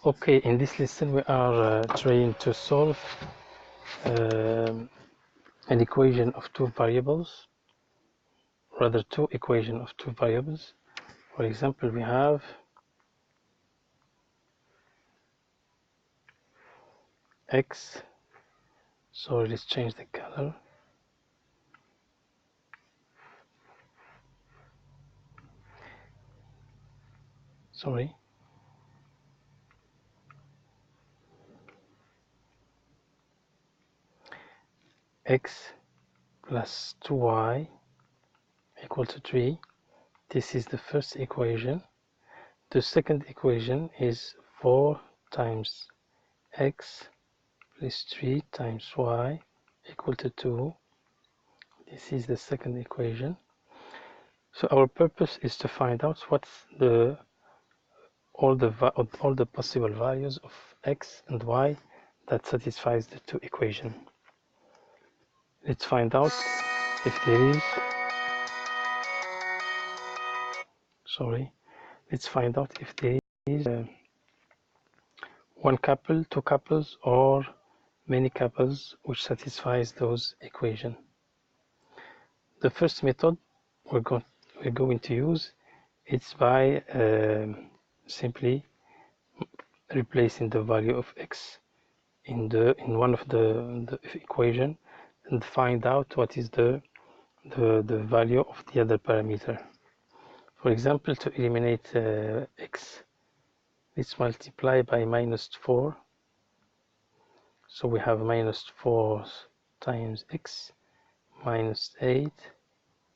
Okay, in this lesson we are trying to solve an equation of two variables, rather two equations of two variables. For example, we have x, so let's change the color. Sorry. X plus 2y equal to 3. This is the first equation. The second equation is 4 times x plus 3 times y equal to 2. This is the second equation. So our purpose is to find out what's all the possible values of x and y that satisfies the two equations. Let's find out if there is let's find out if there is one couple, two couples, or many couples which satisfies those equations. The first method we're going to use is by simply replacing the value of x in one of the equation and find out what is the value of the other parameter. For example, to eliminate x, let's multiply by -4. So we have -4 times x minus 8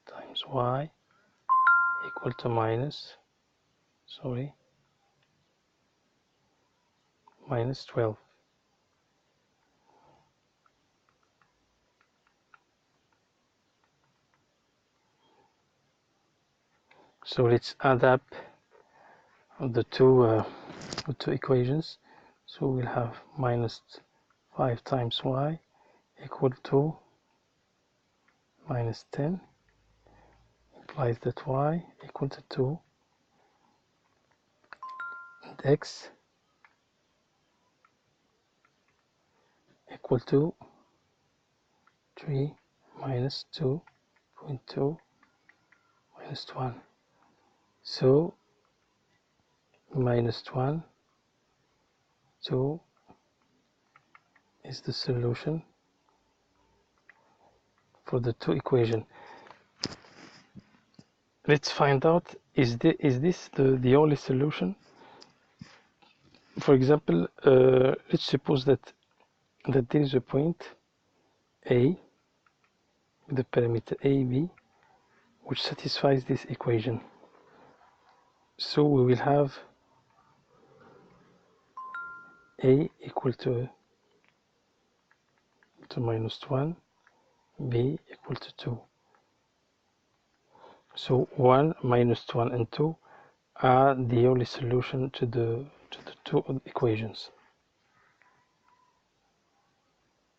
times y equal to -12. So let's add up the two equations. So we'll have -5 times y equal to -10, implies that y equal to 2, and x equal to 3 minus 2.2 minus 1. So -1, 2 is the solution for the two equations. Let's find out, is this the only solution? For example, let's suppose that there is a point A with the parameter AB which satisfies this equation. So we will have A equal to -1, B equal to 2. So 1, -1, and 2 are the only solution to the two equations.